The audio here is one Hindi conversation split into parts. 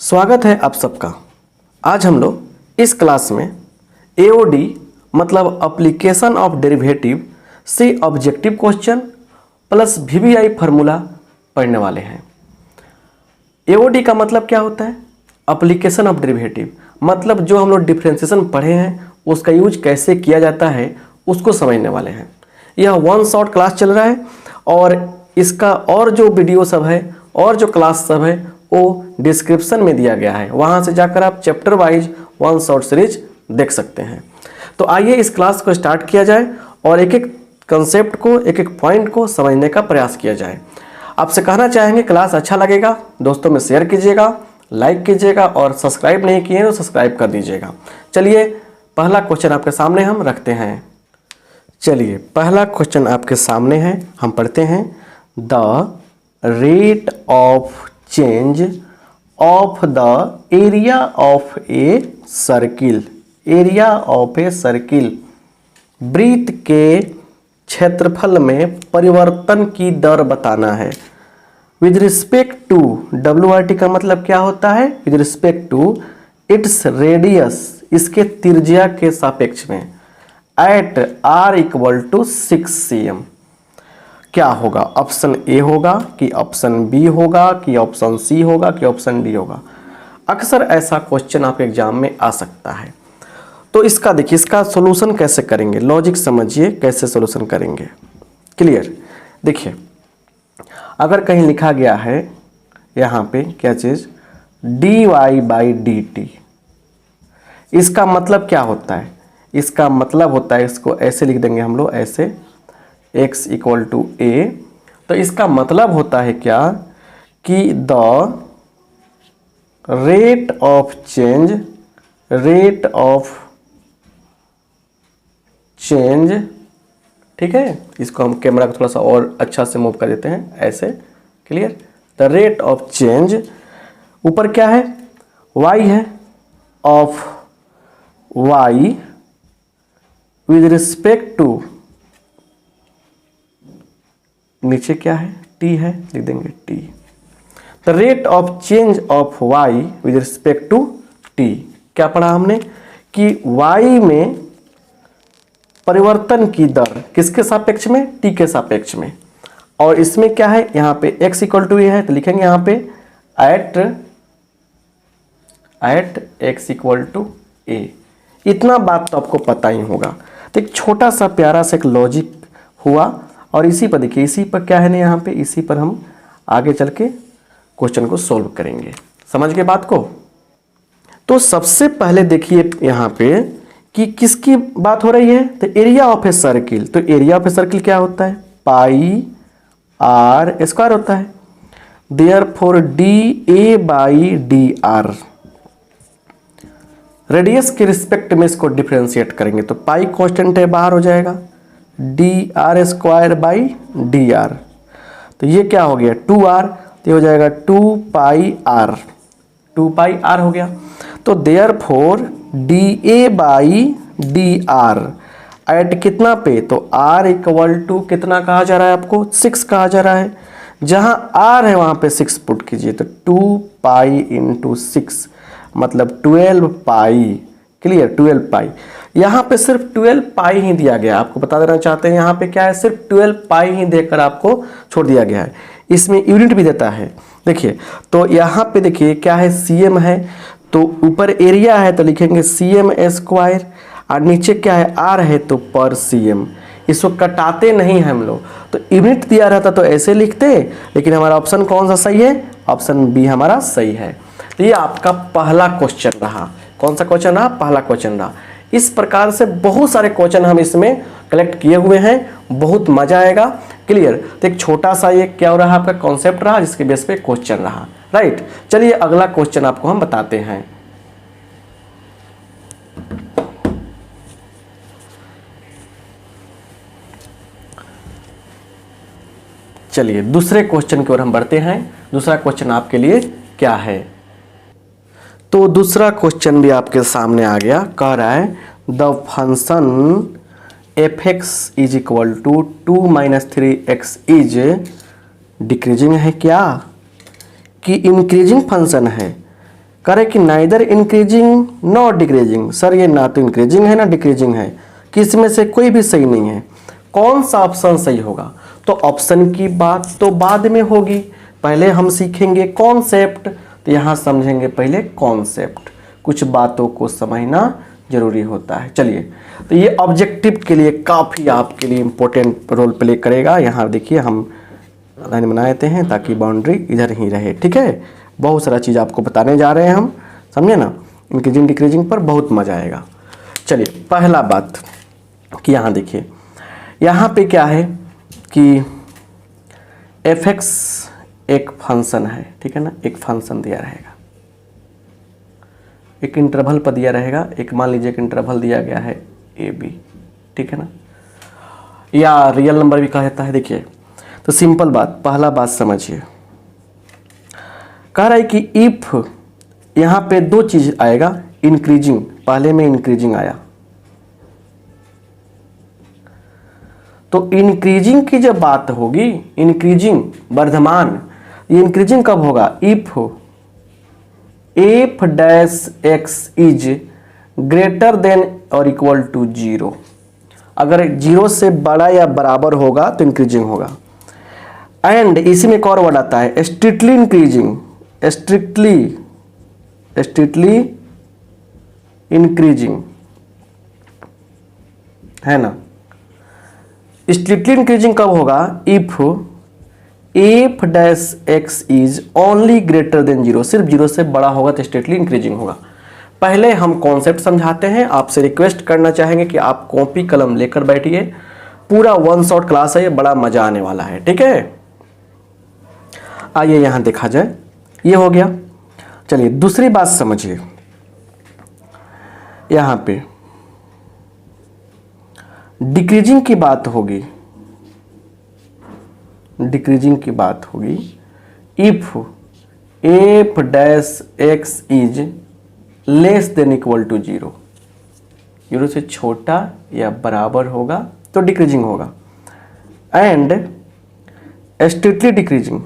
स्वागत है आप सबका। आज हम लोग इस क्लास में एओडी मतलब एप्लीकेशन ऑफ डेरिवेटिव से objective question plus VVI formula पढ़ने वाले हैं। एओडी का मतलब क्या होता है? एप्लीकेशन ऑफ डेरिवेटिव मतलब जो हम लोग डिफरेंशिएशन पढ़े हैं उसका यूज कैसे किया जाता है उसको समझने वाले हैं। यह वन शॉट क्लास चल रहा है और इसका और जो वीडियो सब है और जो क्लास सब है वो डिस्क्रिप्शन में दिया गया है, वहाँ से जाकर आप chapter wise one shot series देख सकते हैं। तो आइए इस क्लास को स्टार्ट किया जाए और एक एक कंसेप्ट को एक एक पॉइंट को समझने का प्रयास किया जाए। आपसे कहना चाहेंगे क्लास अच्छा लगेगा दोस्तों में शेयर कीजिएगा, लाइक कीजिएगा और सब्सक्राइब नहीं किए तो सब्सक्राइब कर दीजिएगा। चलिए पहला क्वेश्चन आपके सामने हम रखते हैं। चलिए पहला क्वेश्चन आपके सामने है, हम पढ़ते हैं। The rate of change of the area of a circle, area of a circle, वृत्त के क्षेत्रफल में परिवर्तन की दर बताना है। विद रिस्पेक्ट टू, WRT का मतलब क्या होता है? With respect to its radius, इसके त्रिज्या के सापेक्ष में, एट r = 6 cm। क्या होगा? ऑप्शन ए होगा कि ऑप्शन बी होगा कि ऑप्शन सी होगा कि ऑप्शन डी होगा? अक्सर ऐसा क्वेश्चन आपके एग्जाम में आ सकता है। तो इसका देखिए, इसका सॉल्यूशन कैसे करेंगे, लॉजिक समझिए कैसे सॉल्यूशन करेंगे। क्लियर? देखिए अगर कहीं लिखा गया है यहाँ पे क्या चीज़, dy/dt, इसका मतलब क्या होता है? इसका मतलब होता है, इसको ऐसे लिख देंगे हम लोग, ऐसे x = a। तो इसका मतलब होता है क्या कि the rate of change, rate of change, ठीक है, इसको हम कैमरा को थोड़ा सा और अच्छा से मूव कर देते हैं ऐसे। Clear? The rate of change, ऊपर क्या है? y है, of y with respect to, नीचे क्या है? t है, लिख देंगे t। The rate of change of y with respect to t। क्या पढ़ा हमने कि y में परिवर्तन की दर किसके सापेक्ष में? t के सापेक्ष में। और इसमें क्या है? यहाँ पे x = a है तो लिखेंगे यहाँ पे एट x = a। इतना बात तो आपको पता ही होगा। तो एक छोटा सा प्यारा सा एक लॉजिक हुआ और इसी पर देखिए, इसी पर क्या है ना, यहाँ पे इसी पर हम आगे चल के क्वेश्चन को सॉल्व करेंगे। समझ गए बात को? तो सबसे पहले देखिए यहाँ पे कि किसकी बात हो रही है, तो एरिया ऑफ ए सर्किल। तो एरिया ऑफ ए सर्किल क्या होता है? πr² होता है। देयरफॉर dA/dr, रेडियस के रिस्पेक्ट में इसको डिफरेंशिएट करेंगे तो पाई कांस्टेंट है, बाहर हो जाएगा, dr²/dr। तो ये क्या हो गया? 2r, तो हो जाएगा 2πr, 2πr हो गया। तो देयरफॉर dA/dr एट कितना पे? तो r = कितना कहा जा रहा है आपको? 6 कहा जा रहा है। जहां r है वहां पे 6 पुट कीजिए तो 2π × 6 मतलब 12π। क्लियर? 12π। यहाँ पे सिर्फ 12π ही दिया गया है। आपको बता देना चाहते हैं यहाँ पे क्या है, सिर्फ 12π ही देकर आपको छोड़ दिया गया है। इसमें यूनिट भी देता है। देखिए तो यहाँ पे देखिए क्या है, cm है, तो ऊपर एरिया है तो लिखेंगे cm² और नीचे क्या है, r है तो पर cm। इसको कटाते नहीं हम लोग, तो यूनिट दिया रहता तो ऐसे लिखते, लेकिन हमारा ऑप्शन कौन सा सही है? ऑप्शन बी हमारा सही है। तो ये आपका पहला क्वेश्चन रहा। कौन सा क्वेश्चन रहा? पहला क्वेश्चन रहा। इस प्रकार से बहुत सारे क्वेश्चन हम इसमें कलेक्ट किए हुए हैं, बहुत मजा आएगा। क्लियर? तो एक छोटा सा ये क्या हो रहा है, आपका कॉन्सेप्ट रहा जिसके बेस पे क्वेश्चन रहा। राइट? चलिए अगला क्वेश्चन आपको हम बताते हैं। चलिए दूसरे क्वेश्चन की ओर हम बढ़ते हैं। दूसरा क्वेश्चन आपके लिए क्या है? तो दूसरा क्वेश्चन भी आपके सामने आ गया। कह रहा है the function f(x) = 2 - 3x is decreasing है क्या कि इंक्रीजिंग फंक्शन है? कह रहे कि neither increasing not decreasing. Sir ये ना तो इंक्रीजिंग है ना डिक्रीजिंग है, किस में से कोई भी सही नहीं है। कौन सा ऑप्शन सही होगा? तो ऑप्शन की बात तो बाद में होगी, पहले हम सीखेंगे कॉन्सेप्ट। तो यहाँ समझेंगे पहले कॉन्सेप्ट, कुछ बातों को समझना जरूरी होता है। चलिए, तो ये ऑब्जेक्टिव के लिए काफ़ी आपके लिए इम्पोर्टेंट रोल प्ले करेगा। यहाँ देखिए हम लाइन बना देते हैं ताकि बाउंड्री इधर ही रहे, ठीक है। बहुत सारा चीज़ आपको बताने जा रहे हैं हम, समझे ना। इंक्रीजिंग डिक्रीजिंग पर बहुत मजा आएगा। चलिए, पहला बात कि यहाँ देखिए, यहाँ पे क्या है कि f(x) एक फंक्शन है, ठीक है ना। एक फंक्शन दिया रहेगा, एक इंटरवल पर दिया रहेगा। एक मान लीजिए कि इंटरवल दिया गया है ab, ठीक है ना, या रियल नंबर भी कहा जाता है। देखिए, तो सिंपल बात, पहला बात समझिए। कह रहा है कि इफ यहाँ पे दो चीज आएगा, इंक्रीजिंग, पहले में इंक्रीजिंग आया, तो इंक्रीजिंग की जब बात होगी, इंक्रीजिंग वर्धमान, ये इंक्रीजिंग कब होगा? If f(x) is greater than और इक्वल टू 0। अगर 0 से बड़ा या बराबर होगा तो इंक्रीजिंग होगा। एंड इसी में एक और वर्ड आता है स्ट्रिक्टली इंक्रीजिंग, स्ट्रिक्टली इंक्रीजिंग, है ना। स्ट्रिक्टली इंक्रीजिंग कब होगा? If f(x) is only greater than 0, सिर्फ 0 से बड़ा होगा तो स्ट्रिक्टली इंक्रीजिंग होगा। पहले हम कॉन्सेप्ट समझाते हैं। आपसे रिक्वेस्ट करना चाहेंगे कि आप कॉपी कलम लेकर बैठिए, पूरा वन शॉट क्लास है, ये बड़ा मजा आने वाला है, ठीक है। आइए यहां देखा जाए, ये हो गया। चलिए दूसरी बात समझिए, यहां पे डिक्रीजिंग की बात होगी, डिक्रीजिंग की बात होगी। If f(x) is less than equal to 0, 0 से छोटा या बराबर होगा तो डिक्रीजिंग होगा। And strictly decreasing,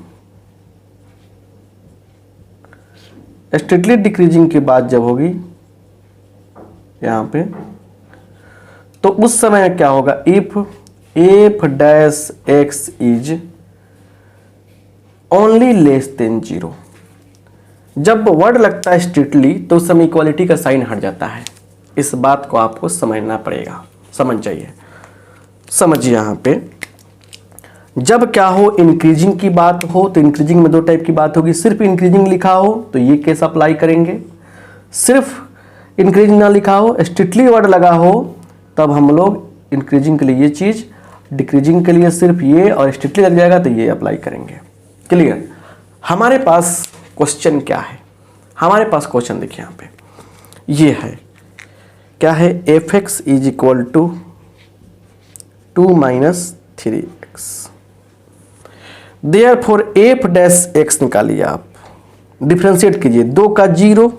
strictly decreasing की बात जब होगी यहां पे, तो उस समय क्या होगा? If f(x) is only less than 0। जब वर्ड लगता है स्ट्रिक्टली तो उस समय इक्वालिटी का साइन हट जाता है। इस बात को आपको समझना पड़ेगा, समझ जाइए। समझिए यहाँ पे, जब क्या हो, इंक्रीजिंग की बात हो तो इंक्रीजिंग में दो टाइप की बात होगी। सिर्फ इंक्रीजिंग लिखा हो तो ये केस अप्लाई करेंगे, सिर्फ इंक्रीजिंग ना लिखा हो, स्ट्रिक्टली वर्ड लगा हो, तब हम लोग इंक्रीजिंग के लिए ये चीज़, डिक्रीजिंग के लिए सिर्फ ये, और स्ट्रिक्टली लग जाएगा तो ये अप्लाई करेंगे। क्लियर? हमारे पास क्वेश्चन क्या है? हमारे पास क्वेश्चन देखिए यहाँ पे, ये है, क्या है? f(x) is equal to 2 - 3x। Therefore f(x) निकालिए आप, डिफ्रेंशिएट कीजिए, 2 का 0,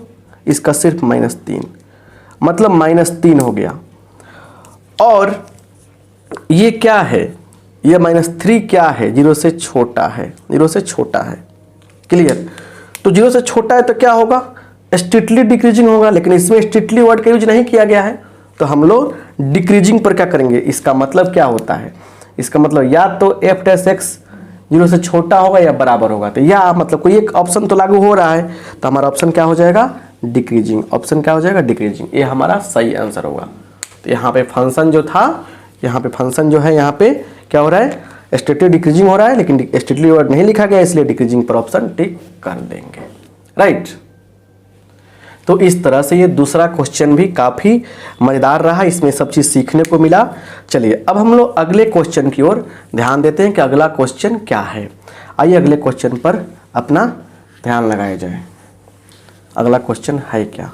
इसका सिर्फ -3, मतलब -3 हो गया। और ये क्या है? ये -3 क्या है? 0 से छोटा है, 0 से छोटा है। क्लियर? तो 0 से छोटा है तो क्या होगा? स्ट्रिक्टली डिक्रीजिंग होगा, लेकिन इसमें स्ट्रिक्टली वर्ड का यूज नहीं किया गया है, तो हम लोग डिक्रीजिंग पर क्या करेंगे? इसका मतलब क्या होता है? इसका मतलब या तो f(x) 0 से छोटा होगा या बराबर होगा, तो या मतलब कोई एक ऑप्शन तो लागू हो रहा है, तो हमारा ऑप्शन क्या हो जाएगा? डिक्रीजिंग। ऑप्शन क्या हो जाएगा? डिक्रीजिंग। ये हमारा सही आंसर होगा। तो यहाँ पे फंक्शन जो था, यहाँ पे फंक्शन जो है, यहाँ पे क्या हो रहा है? स्ट्रिक्टली डिक्रीजिंग हो रहा है, लेकिन स्ट्रिक्टली वर्ड नहीं लिखा गया, इसलिए डिक्रीजिंग पर ऑप्शन टिक कर देंगे। राइट? तो इस तरह से ये दूसरा क्वेश्चन भी काफ़ी मज़ेदार रहा, इसमें सब चीज़ सीखने को मिला। चलिए अब हम लोग अगले क्वेश्चन की ओर ध्यान देते हैं कि अगला क्वेश्चन क्या है। आइए अगले क्वेश्चन पर अपना ध्यान लगाया जाए। अगला क्वेश्चन है क्या?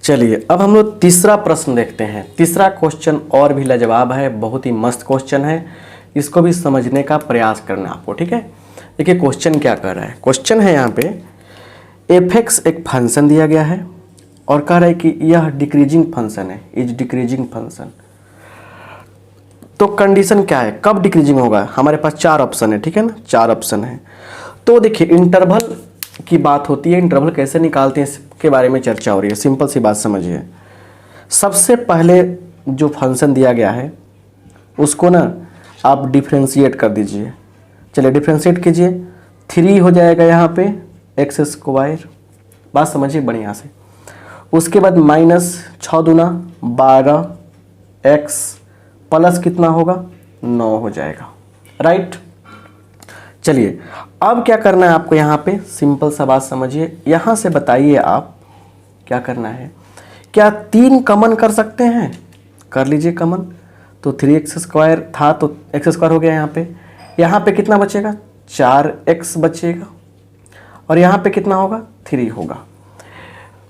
चलिए अब हम लोग तीसरा प्रश्न देखते हैं। तीसरा क्वेश्चन और भी लाजवाब है, बहुत ही मस्त क्वेश्चन है, इसको भी समझने का प्रयास करना आपको, ठीक है। देखिए क्वेश्चन क्या कर रहा है। क्वेश्चन है यहाँ पे f(x) एक फंक्शन दिया गया है और कह रहा है कि यह डिक्रीजिंग फंक्शन है, इज डिक्रीजिंग फंक्शन। तो कंडीशन क्या है, कब डिक्रीजिंग होगा? हमारे पास 4 ऑप्शन है, ठीक है ना, 4 ऑप्शन है। तो देखिए इंटरवल की बात होती है, इंटरवल कैसे निकालते हैं इसके बारे में चर्चा हो रही है। सिंपल सी बात समझिए, सबसे पहले जो फंक्शन दिया गया है उसको ना आप डिफ्रेंशिएट कर दीजिए। चलिए डिफ्रेंशिएट कीजिए, 3 हो जाएगा यहाँ पे एक्स स्क्वायर, बात समझिए बढ़िया से। उसके बाद माइनस 6 दूना 12 एक्स प्लस कितना होगा 9 हो जाएगा, राइट। चलिए अब क्या करना है आपको, यहाँ पे सिंपल सा बात समझिए, यहाँ से बताइए आप क्या करना है। क्या 3 कॉमन कर सकते हैं? कर लीजिए कॉमन। तो 3x स्क्वायर था तो एक्स स्क्वायर हो गया यहाँ पे कितना बचेगा 4x बचेगा, और यहाँ पे कितना होगा 3 होगा।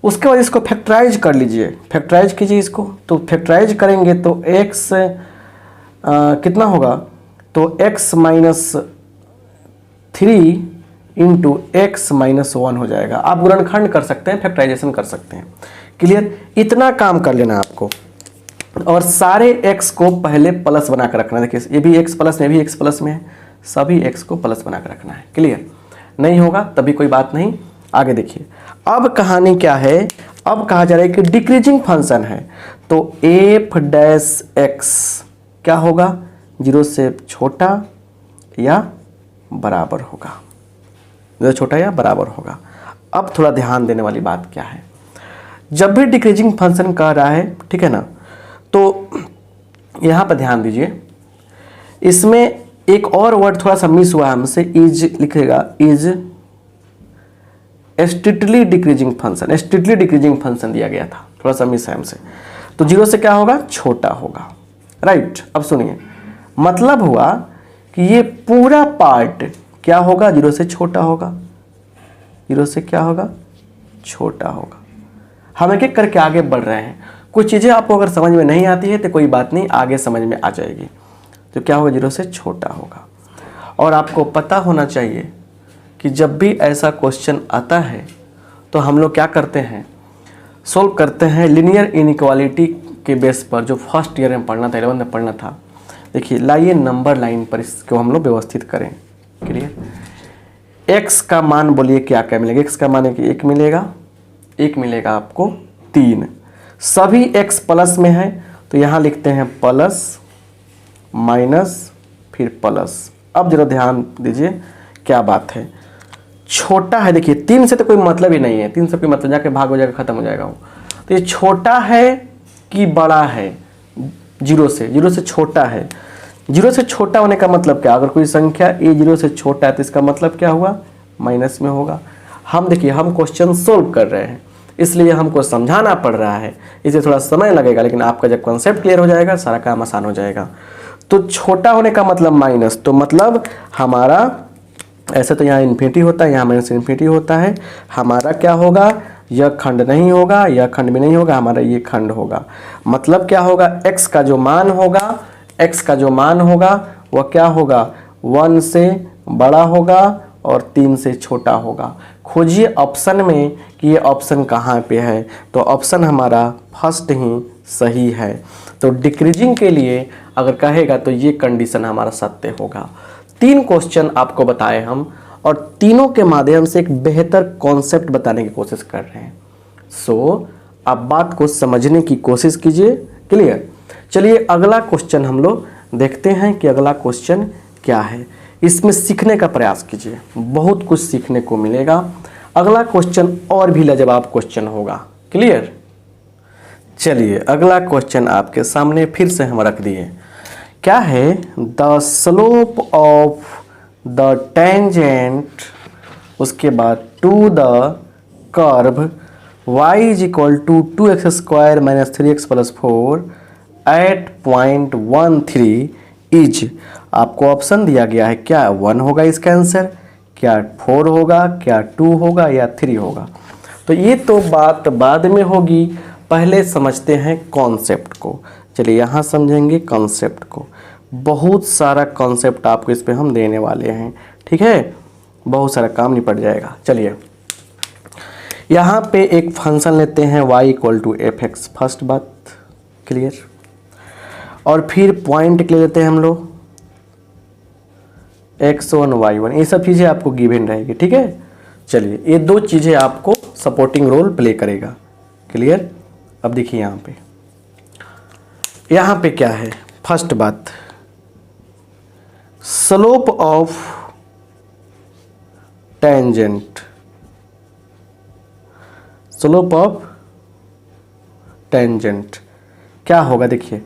उसके बाद इसको फैक्टराइज कर लीजिए, फैक्टराइज कीजिए इसको। तो फैक्टराइज करेंगे तो x कितना होगा, तो x minus 3 into x minus 1 हो जाएगा। आप गुणनखंड कर सकते हैं, फैक्टराइजेशन कर सकते हैं। क्लियर, इतना काम कर लेना आपको। और सारे x को पहले प्लस बना कर रखना है। देखिए ये भी x प्लस में, ये भी x प्लस में है, सभी x को प्लस बना कर रखना है। क्लियर, नहीं होगा तभी कोई बात नहीं। आगे देखिए अब कहानी क्या है, अब कहा जा रहा है कि डिक्रीजिंग फंक्शन है तो एफ डैश एक्स क्या होगा, 0 से छोटा या बराबर होगा, 0 से छोटा या बराबर होगा। अब थोड़ा ध्यान देने वाली बात क्या है, जब भी डिक्रीजिंग फंक्शन कह रहा है, ठीक है ना, तो यहाँ पर ध्यान दीजिए, इसमें एक और वर्ड थोड़ा सा मिस हुआ है हमसे, इज लिखेगा, is strictly decreasing function, strictly decreasing function दिया गया था, थोड़ा सा मिस है हमसे। तो 0 से क्या होगा, छोटा होगा, राइट। अब सुनिए, मतलब हुआ कि ये पूरा पार्ट क्या होगा, 0 से छोटा होगा, 0 से क्या होगा, छोटा होगा। हम एक एक करके आगे बढ़ रहे हैं। कुछ चीज़ें आपको अगर समझ में नहीं आती है तो कोई बात नहीं, आगे समझ में आ जाएगी। तो क्या होगा, 0 से छोटा होगा। और आपको पता होना चाहिए कि जब भी ऐसा क्वेश्चन आता है तो हम लोग क्या करते हैं, सोल्व करते हैं लीनियर इनइक्वालिटी के बेस पर, जो फर्स्ट ईयर में पढ़ना था, 11th में पढ़ना था। देखिए लाइए नंबर लाइन पर इसको हम लोग व्यवस्थित करें। क्लियर, x का मान बोलिए क्या क्या मिलेगा, x का मान है कि 1 मिलेगा, 1 मिलेगा आपको 3, सभी x प्लस में है तो यहाँ लिखते हैं प्लस माइनस फिर प्लस। अब जरा ध्यान दीजिए क्या बात है, छोटा है, देखिए 3 से तो कोई मतलब ही नहीं है, 3 से कोई मतलब, जाके भाग हो जाएगा, खत्म हो जाएगा वो। तो ये छोटा है कि बड़ा है, 0 से छोटा है। 0 से छोटा होने का मतलब क्या, अगर कोई संख्या a 0 से छोटा है तो इसका मतलब क्या हुआ, माइनस में होगा। हम देखिए हम क्वेश्चन सोल्व कर रहे हैं इसलिए हमको समझाना पड़ रहा है, इसे थोड़ा समय लगेगा, लेकिन आपका जब कॉन्सेप्ट क्लियर हो जाएगा सारा काम आसान हो जाएगा। तो छोटा होने का मतलब माइनस, तो मतलब हमारा, ऐसे तो यहाँ इन्फिनिटी होता है, यहाँ माइनस इन्फिनिटी होता है, हमारा क्या होगा, यह खंड नहीं होगा, यह खंड भी नहीं होगा, हमारा ये खंड होगा। मतलब क्या होगा, x का जो मान होगा, x का जो मान होगा वह क्या होगा, 1 से बड़ा होगा और 3 से छोटा होगा। खोजिए ऑप्शन में कि ये ऑप्शन कहाँ पे है, तो ऑप्शन हमारा फर्स्ट ही सही है। तो डिक्रीजिंग के लिए अगर कहेगा तो ये कंडीशन हमारा सत्य होगा। 3 क्वेश्चन आपको बताए हम, और तीनों के माध्यम से एक बेहतर कॉन्सेप्ट बताने की कोशिश कर रहे हैं। सो आप बात को समझने की कोशिश कीजिए। क्लियर, चलिए अगला क्वेश्चन हम लोग देखते हैं कि अगला क्वेश्चन क्या है। इसमें सीखने का प्रयास कीजिए, बहुत कुछ सीखने को मिलेगा। अगला क्वेश्चन और भी लाजवाब क्वेश्चन होगा। क्लियर, चलिए अगला क्वेश्चन आपके सामने फिर से हम रख दिए। क्या है, the slope of the tangent, उसके बाद to the curve y is equal to 2x square minus 3x plus 4 at point 13 is, आपको ऑप्शन दिया गया है, क्या 1 होगा इसका आंसर, क्या 4 होगा, क्या 2 होगा या 3 होगा। तो ये तो बात बाद में होगी, पहले समझते हैं कॉन्सेप्ट को। चलिए यहाँ समझेंगे कॉन्सेप्ट को, बहुत सारा कॉन्सेप्ट आपको इस पे हम देने वाले हैं, ठीक है, बहुत सारा काम निपट जाएगा। चलिए यहाँ पे एक फंक्शन लेते हैं y equal to f x, first बात क्लियर। और फिर पॉइंट ले लेते हैं हम लोग x1 y1, ये सब चीज़ें आपको गिवन रहेगी, ठीक है। चलिए ये दो चीज़ें आपको सपोर्टिंग रोल प्ले करेगा, क्लियर। अब देखिए यहाँ पे क्या है, फर्स्ट बात slope of tangent, slope of tangent क्या होगा देखिए।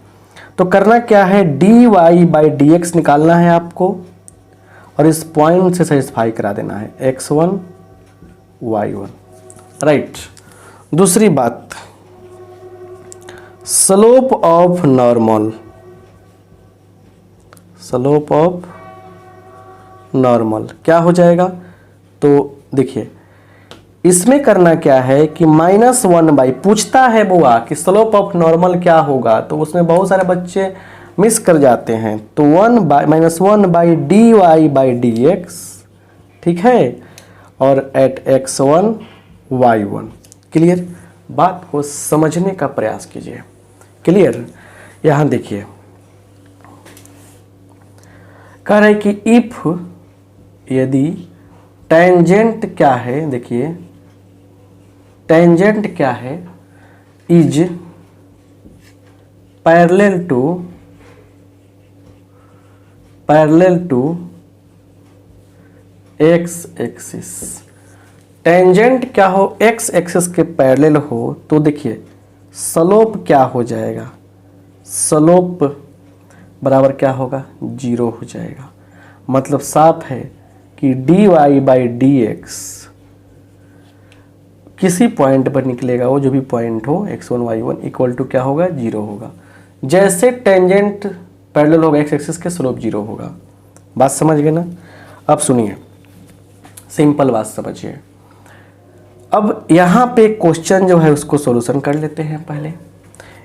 तो करना क्या है, dy बाई डी एक्स निकालना है आपको और इस पॉइंट से सेटिस्फाई करा देना है x1 y1, राइट। दूसरी बात slope of normal, slope of normal क्या हो जाएगा। तो देखिए इसमें करना क्या है कि -1 बाई, पूछता है बुआ कि स्लोप ऑफ नॉर्मल क्या होगा, तो उसमें बहुत सारे बच्चे मिस कर जाते हैं। तो -1 by d y by d x, ठीक है, और एट x1 y1, क्लियर। बात को समझने का प्रयास कीजिए, क्लियर। यहाँ देखिए कह रहे कि इफ, यदि टेंजेंट क्या है, देखिए टेंजेंट क्या है, is parallel to x axis. Tangent क्या हो, एक्स एक्सिस के पैरेलल हो, तो देखिए स्लोप क्या हो जाएगा, स्लोप बराबर क्या होगा, 0 हो जाएगा। मतलब साफ है कि dy बाई डी एक्स किसी पॉइंट पर निकलेगा, वो जो भी पॉइंट हो x1 y1 इक्वल टू क्या होगा, 0 होगा। जैसे टेंजेंट पैरेलल होगा एक्स एक्सिस के, स्लोप 0 होगा। बात समझ गए ना। अब सुनिए, सिंपल बात समझिए। अब यहाँ पे क्वेश्चन जो है उसको सॉल्यूशन कर लेते हैं। पहले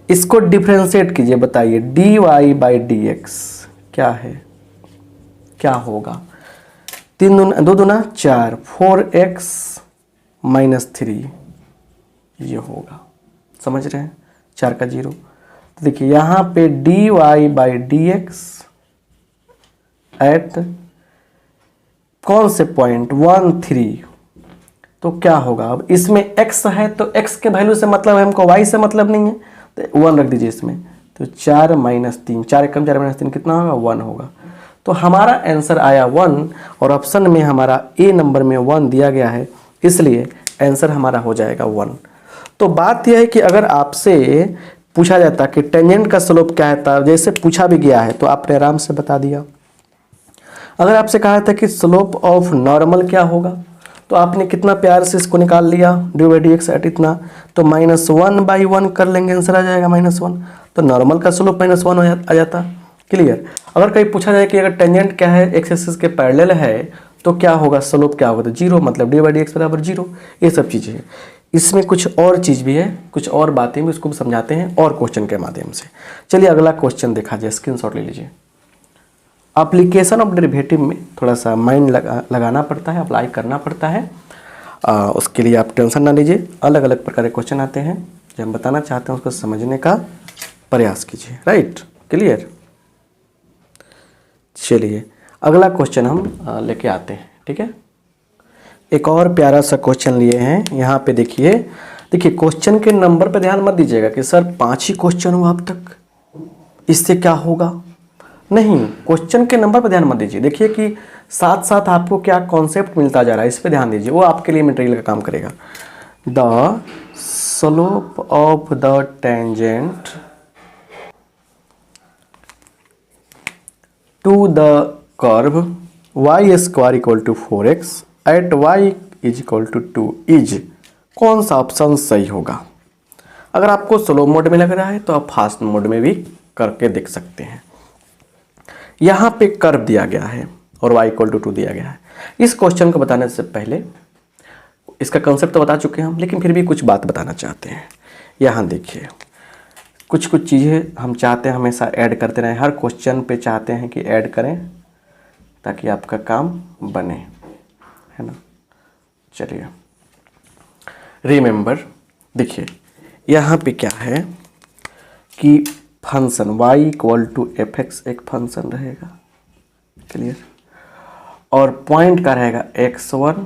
इसको डिफरेंशिएट कीजिए, बताइए dy बाई डी एक्स क्या है, क्या होगा। 2 दूना 4, 4x -3 ये होगा, समझ रहे हैं, 4 का 0। तो देखिए यहाँ पे dy by d x at कौन से पॉइंट 1 3, तो क्या होगा। अब इसमें x है तो x के वैल्यू से मतलब है हमको, y से मतलब नहीं है, तो 1 रख दीजिए इसमें। तो 4 -3, 4 एकम 4 -3 कितना होगा, 1 होगा। तो हमारा आंसर आया 1, और ऑप्शन में हमारा ए नंबर में 1 दिया गया है, इसलिए आंसर हमारा हो जाएगा 1। तो बात यह है कि अगर आपसे पूछा जाता कि टेंजेंट का स्लोप क्या है, था जैसे पूछा भी गया है तो आपने आराम से बता दिया। अगर आपसे कहा था कि स्लोप ऑफ नॉर्मल क्या होगा, तो आपने कितना प्यार से इसको निकाल लिया, d by d x at इतना, तो -1 बाई 1 कर लेंगे, आंसर आ जाएगा -1। तो नॉर्मल का स्लोप -1 आ जाता, क्लियर। अगर कहीं पूछा जाए कि अगर टेंजेंट क्या है, एक्स एक्सिस के पैरेलल है, तो क्या होगा, स्लोप क्या होगा, तो 0, मतलब डी बाई डी एक्स बराबर 0। ये सब चीज़ें हैं। इसमें कुछ और चीज़ भी है, कुछ और बातें भी, उसको भी समझाते हैं और क्वेश्चन के माध्यम से। चलिए अगला क्वेश्चन देखा जाए, स्क्रीनशॉट ले लीजिए। एप्लीकेशन ऑफ डेरिवेटिव में थोड़ा सा माइंड लगाना पड़ता है, अप्लाई करना पड़ता है। उसके लिए आप टेंशन ना लीजिए, अलग अलग प्रकार के क्वेश्चन आते हैं, जो हम बताना चाहते हैं उसको समझने का प्रयास कीजिए, राइट, क्लियर। चलिए अगला क्वेश्चन हम लेके आते हैं, ठीक है। एक और प्यारा सा क्वेश्चन लिए हैं, यहाँ पे देखिए क्वेश्चन के नंबर पे ध्यान मत दीजिएगा कि सर 5 ही क्वेश्चन हुआ अब तक, इससे क्या होगा, नहीं, क्वेश्चन के नंबर पे ध्यान मत दीजिए। देखिए कि साथ साथ आपको क्या कॉन्सेप्ट मिलता जा रहा है, इस पे ध्यान दीजिए, वो आपके लिए मटेरियल का काम करेगा। The slope of the tangent to the curve y square equal to 4x at y is equal to 2 is, कौन सा ऑप्शन सही होगा। अगर आपको स्लो मोड में लग रहा है तो आप फास्ट मोड में भी करके देख सकते हैं। यहाँ पे कर्व दिया गया है और y इक्वल टू 2 दिया गया है। इस क्वेश्चन को बताने से पहले इसका कंसेप्ट तो बता चुके हैं हम, लेकिन फिर भी कुछ बात बताना चाहते हैं। यहाँ देखिए कुछ चीज़ें हम चाहते हैं हमेशा ऐड करते रहें, हर क्वेश्चन पे चाहते हैं कि ऐड करें ताकि आपका काम बने, है ना। चलिए रिमेंबर, देखिए यहाँ पे क्या है कि function y equal to f x एक फंक्शन रहेगा, क्लियर, और पॉइंट का रहेगा x1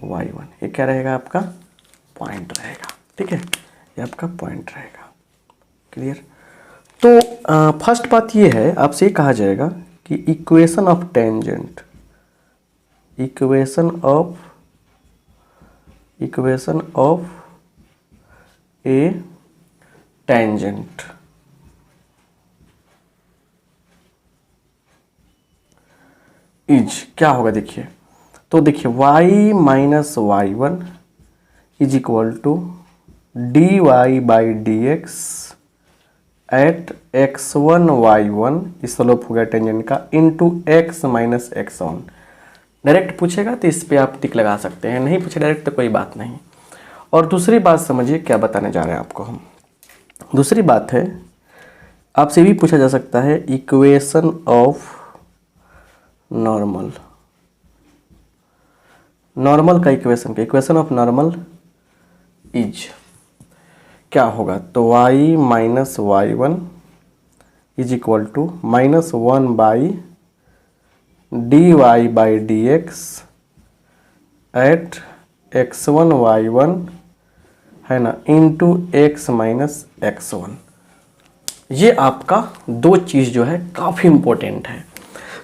y1, ये क्या रहेगा आपका पॉइंट रहेगा, ठीक है, ये आपका पॉइंट रहेगा, क्लियर। तो फर्स्ट बात ये है, आपसे ये कहा जाएगा कि equation of tangent, equation of a tangent is क्या होगा, देखिए, तो देखिए y minus y one is equal to d y by d x at x1 y1, इस स्लोप हो गया टेंजेंट का, into x minus x1। Direct पूछेगा तो इस पे आप टिक लगा सकते हैं, नहीं पूछे डायरेक्ट तो कोई बात नहीं। और दूसरी बात समझिए क्या बताने जा रहे हैं आपको हम। दूसरी बात है, आपसे भी पूछा जा सकता है इक्वेशन ऑफ नॉर्मल, नॉर्मल का इक्वेशन ऑफ नॉर्मल इज क्या होगा, तो y minus y one is equal to minus one by d y by d x at x1 y1 है ना, इंटू एक्स माइनस x1। ये आपका दो चीज़ जो है काफ़ी इंपॉर्टेंट है।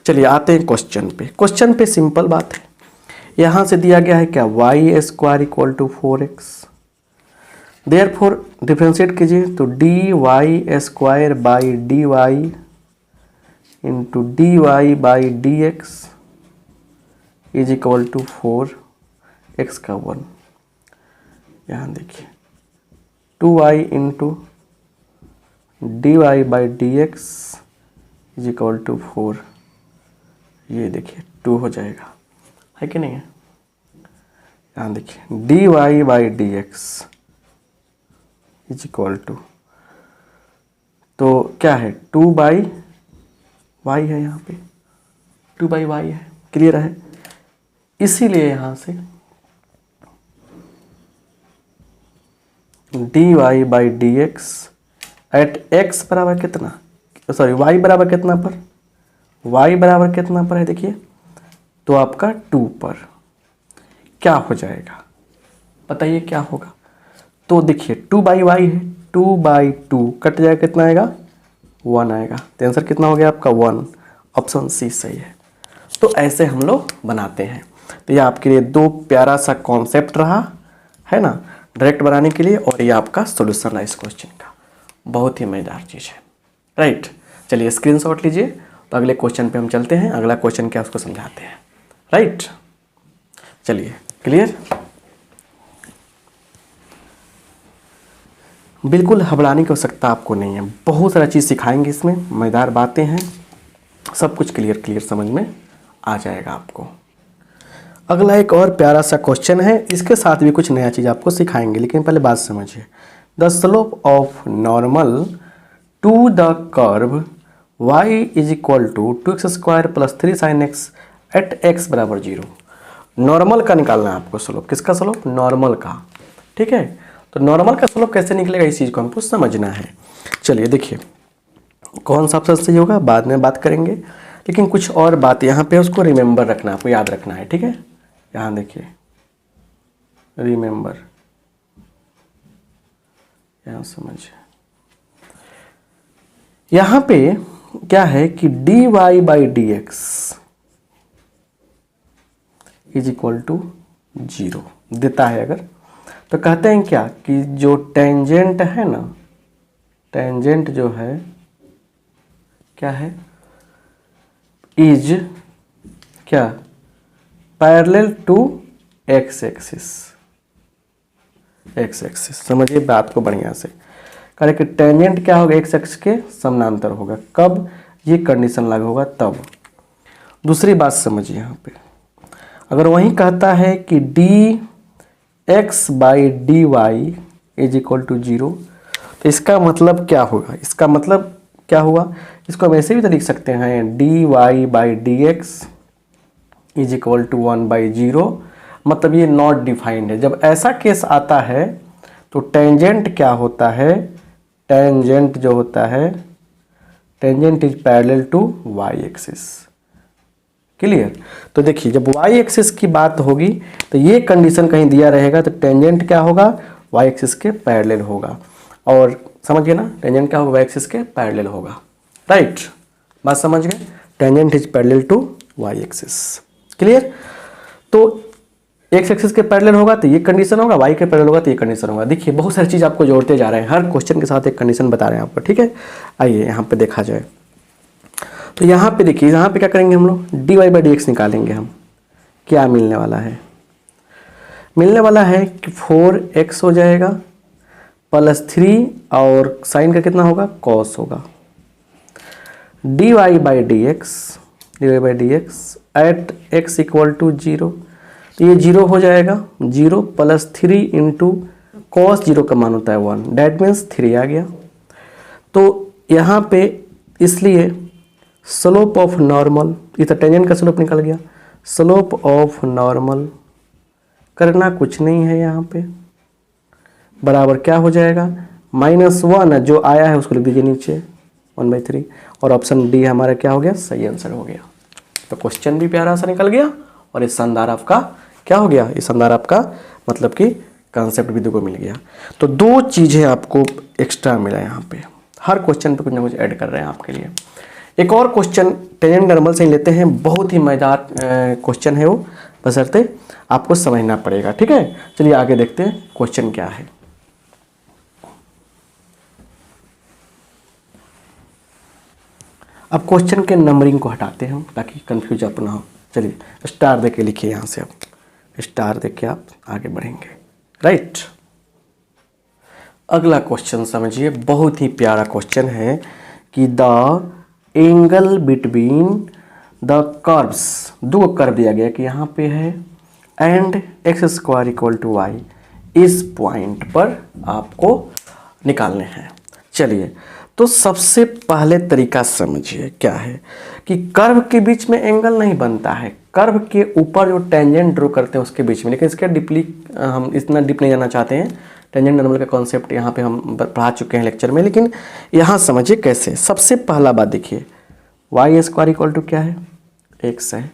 चलिए आते हैं क्वेश्चन पे। क्वेश्चन पे सिंपल बात है, यहाँ से दिया गया है क्या, y square equal to 4x, therefore differentiate कीजिए तो d y square by d y into d y by d x is equal to 4x का 1, यहाँ देखिए 2y into d y by d x is equal to 4, ये देखिए 2 हो जाएगा, है कि नहीं है। यहाँ देखिए d y by d x is equal to, तो क्या है 2 बाई वाई है, यहाँ पे 2 बाई वाई है, क्लियर है। इसीलिए यहाँ से d y by d x at x बराबर कितना, सॉरी वाई बराबर कितना पर, वाई बराबर कितना पर है, देखिए तो आपका 2 पर क्या हो जाएगा, बताइए क्या होगा। तो देखिए 2 बाई वाई है, 2 बाई 2 कट जाएगा, कितना आएगा 1 आएगा, तो आंसर कितना हो गया आपका 1, ऑप्शन सी सही है। तो ऐसे हम लोग बनाते हैं। तो ये आपके लिए दो प्यारा सा कॉन्सेप्ट रहा है ना, डायरेक्ट बनाने के लिए, और ये आपका सोल्यूशन रहा इस क्वेश्चन का, बहुत ही मज़ेदार चीज़ है, राइट। चलिए स्क्रीनशॉट लीजिए, तो अगले क्वेश्चन पे हम चलते हैं। अगला क्वेश्चन क्या उसको समझाते हैं, राइट। चलिए क्लियर, बिल्कुल घबराने की आवश्यकता आपको नहीं है, बहुत सारा चीज़ सिखाएंगे इसमें, मज़ेदार बातें हैं, सब कुछ क्लियर समझ में आ जाएगा आपको। अगला एक और प्यारा सा क्वेश्चन है, इसके साथ भी कुछ नया चीज़ आपको सिखाएंगे, लेकिन पहले बात समझिए। The slope of normal to the curve y is equal to 2x square plus 3 sin x at x बराबर 0। नॉर्मल का निकालना है आपको स्लोप, किसका स्लोप, नॉर्मल का, ठीक है। तो नॉर्मल का स्लोप कैसे निकलेगा, इस चीज़ को हमको समझना है। चलिए देखिए कौन सा ऑप्शन सही होगा बाद में बात करेंगे, लेकिन कुछ और बात यहाँ पे उसको रिमेंबर रखना, आपको याद रखना है, ठीक है। यहाँ देखिए रिमेंबर, यहाँ समझिए, यहाँ पे क्या है कि d y by d x is equal to 0 देता है अगर, तो कहते हैं क्या कि जो टेंजेंट है ना, टेंजेंट जो है क्या है, इज क्या, parallel to x axis, x axis, समझिए बात को बढ़िया से। करें कि टेंजेंट क्या होगा, एक्स एक्स के समानांतर होगा, कब ये कंडीशन लागू होगा तब। दूसरी बात समझिए यहाँ पे, अगर वही कहता है कि d x by d y is equal to 0, तो इसका मतलब क्या होगा, इसका मतलब क्या हुआ, इसको हम ऐसे भी तो लिख सकते हैं d y by d x is equal to 1/0, मतलब ये नॉट डिफाइंड है। जब ऐसा केस आता है तो टेंजेंट क्या होता है, टेंजेंट जो होता है, tangent is parallel to y axis. Clear. तो देखिए जब वाई एक्सिस की बात होगी तो ये कंडीशन कहीं दिया रहेगा तो टेंजेंट क्या होगा, वाई एक्सिस के पैरेलल होगा। और समझिए ना, टेंजेंट क्या होगा, वाई एक्सिस के पैरेलल होगा। राइट, बात समझ गए। Tangent is parallel to y axis. Clear. तो एक्स एक्सिस के पैरेलल होगा तो ये कंडीशन होगा, वाई के पैरेलल होगा तो ये कंडीशन होगा। देखिए बहुत सारी चीज़ आपको जोड़ते जा रहे हैं, हर क्वेश्चन के साथ एक कंडीशन बता रहे हैं आपको। ठीक है, आइए यहाँ पे देखा जाए। तो यहाँ पे देखिए, यहाँ पे क्या करेंगे हम लोग, d y by d x निकालेंगे हम। क्या मिलने वाला है, मिलने वाला है कि 4x हो जाएगा प्लस 3 और साइन का कितना होगा, कॉस होगा। D y by d x at x equal to 0, तो ये 0 हो जाएगा, 0 प्लस 3 इंटू कॉस 0 का मान होता है 1, डैट मीन्स 3 आ गया। तो यहाँ पे इसलिए स्लोप ऑफ नॉर्मल, इधर टेंजेंट का स्लोप निकल गया, स्लोप ऑफ नॉर्मल करना कुछ नहीं है यहाँ पे, बराबर क्या हो जाएगा, -1 जो आया है उसको लिख दीजिए नीचे 1/3, और ऑप्शन डी हमारा क्या हो गया, सही आंसर हो गया। तो क्वेश्चन भी प्यारा सा निकल गया और इस शानदार आपका क्या हो गया, इस शानदार आपका मतलब कि कॉन्सेप्ट भी देखो मिल गया। तो 2 चीज़ें आपको एक्स्ट्रा मिला यहाँ पे, हर क्वेश्चन पे कुछ ना कुछ ऐड कर रहे हैं आपके लिए। एक और क्वेश्चन टेंजेंट नॉर्मल से ही लेते हैं, बहुत ही मजेदार क्वेश्चन है वो, बशर्ते आपको समझना पड़ेगा। ठीक है, चलिए आगे देखते हैं क्वेश्चन क्या है। अब क्वेश्चन के नंबरिंग को हटाते हैं हम ताकि कंफ्यूज आप ना हो। चलिए स्टार दे के लिखिए, यहाँ से आप स्टार दे के आप आगे बढ़ेंगे। राइट, अगला क्वेश्चन समझिए, बहुत ही प्यारा क्वेश्चन है कि the angle between the curves, 2 curve दिया गया कि यहाँ पे है and x² equal to y, इस पॉइंट पर आपको निकालने हैं। चलिए तो सबसे पहले तरीका समझिए क्या है कि कर्व के बीच में एंगल नहीं बनता है, कर्व के ऊपर जो टेंजेंट ड्रॉ करते हैं उसके बीच में। लेकिन इसके डीपली हम इतना डीप नहीं जाना चाहते हैं, टेंजेंट नॉर्मल का कॉन्सेप्ट यहाँ पे हम पढ़ा चुके हैं लेक्चर में। लेकिन यहाँ समझिए कैसे। सबसे पहला बात देखिए, y² इक्वल टू क्या है, x है,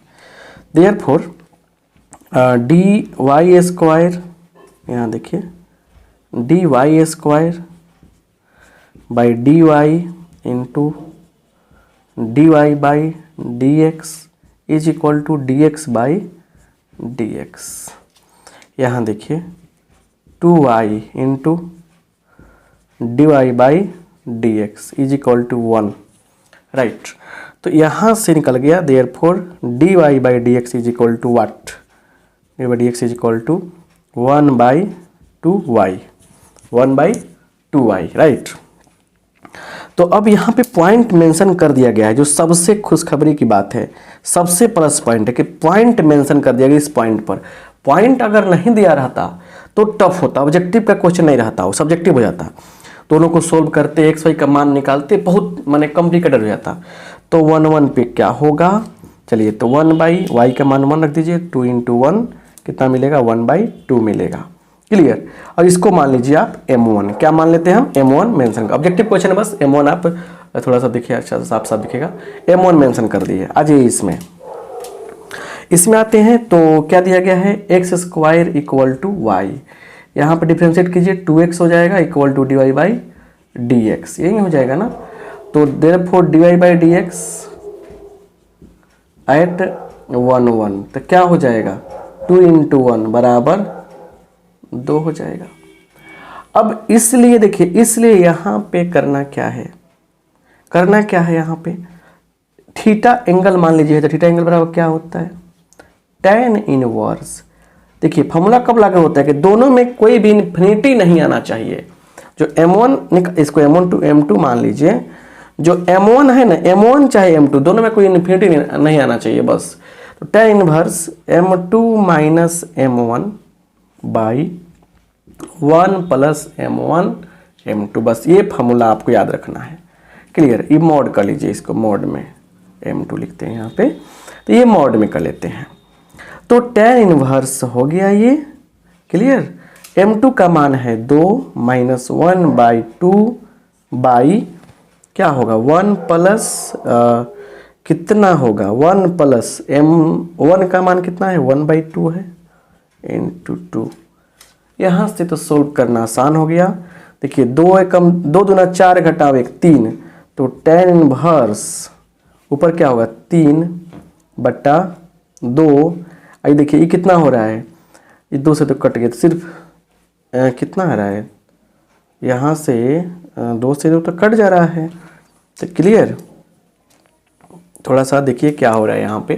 देयरफॉर dy², यहाँ देखिए dy² by dy into dy by dx is equal to dx by dx। यहाँ देखिए 2y into dy by dx is equal to 1। Right, तो यहाँ से निकल गया therefore dy by dx is equal to what, dy by dx is equal to 1/2y, 1/2y। Right, तो अब यहाँ पे पॉइंट मेंशन कर दिया गया है, जो सबसे खुशखबरी की बात है, सबसे प्लस पॉइंट है कि पॉइंट मेंशन कर दिया गया इस पॉइंट पर। पॉइंट अगर नहीं दिया रहता तो टफ होता, ऑब्जेक्टिव का क्वेश्चन नहीं रहता, वो सब्जेक्टिव हो जाता, दोनों को सोल्व करते, एक्स वाई का मान निकालते, बहुत माने कॉम्प्लिकेटेड हो जाता। तो 1 पे क्या होगा, चलिए तो 1/y का मान 1 रख दीजिए, 2 इंटू 1 कितना मिलेगा, 1/2 मिलेगा। क्लियर। और इसको मान लीजिए आप m1, क्या मान लेते हैं हम, m1 मेंशन, ऑब्जेक्टिव क्वेश्चन है बस, m1 आप थोड़ा सा देखिए, अच्छा साफ साफ दिखेगा, m1 मेंशन कर दिए। आ जाइए इसमें आते हैं तो क्या दिया गया है, x² इक्वल टू वाई, यहाँ पर डिफ्रेंशिएट कीजिए, 2x हो जाएगा equal to dy by dx, यही हो जाएगा ना। तो therefore dy by dx at 1 तो क्या हो जाएगा, 2 इंटू 1 बराबर 2 हो जाएगा। अब इसलिए देखिए, इसलिए यहाँ पे करना क्या है, यहाँ पे थीटा एंगल मान लीजिए, तो थीटा एंगल बराबर क्या होता है, tan इनवर्स। देखिए फॉर्मूला कब लागू होता है कि दोनों में कोई भी इन्फिनिटी नहीं आना चाहिए। जो m1, इसको m1 टू m2 मान लीजिए, जो m1 है ना, m1 चाहे m2 दोनों में कोई इन्फिनिटी नहीं आना चाहिए बस। तो tan inverse m2 minus m1 by 1 plus m1 m2, बस ये फॉर्मूला आपको याद रखना है। क्लियर, ये मॉड कर लीजिए, इसको मॉड में m2 लिखते हैं यहाँ पे, तो ये मॉड में कर लेते हैं। तो tan इनवर्स हो गया ये, क्लियर। m2 का मान है 2 माइनस 1/2 बाई क्या होगा 1 प्लस कितना होगा 1 प्लस m1 का मान कितना है 1/2 है इंटू 2। यहाँ से तो सोल्व करना आसान हो गया। देखिए 2 दूना 4 घटाव 1 3, तो tan इनवर्स ऊपर क्या होगा 3/2। आई देखिए ये कितना हो रहा है, ये 2 से तो कट गया, तो सिर्फ कितना आ रहा है यहाँ से 2 से 2 तो कट जा रहा है। तो क्लियर, थोड़ा सा देखिए क्या हो रहा है यहाँ पे।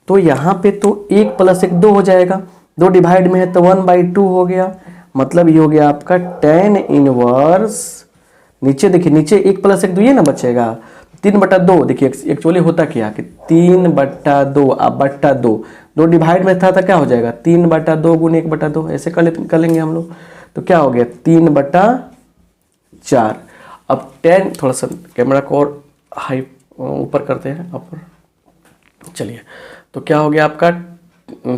तो यहाँ पे तो 1 प्लस 1 2 हो जाएगा, 2 डिवाइड में है तो 1/2 हो गया, मतलब ये हो गया आपका tan इनवर्स। नीचे देखिए, नीचे 1 प्लस 1 2 ये ना बचेगा, 3/2। देखिए एक्चुअली होता क्या कि 3/2 अब बट्टा 2 डिवाइड में था तो क्या हो जाएगा 3/2 गुने 1/2, ऐसे कर लेंगे हम लोग। तो क्या हो गया 3/4। अब tan, थोड़ा सा कैमरा को और हाई ऊपर करते हैं अपर, चलिए। तो क्या हो गया आपका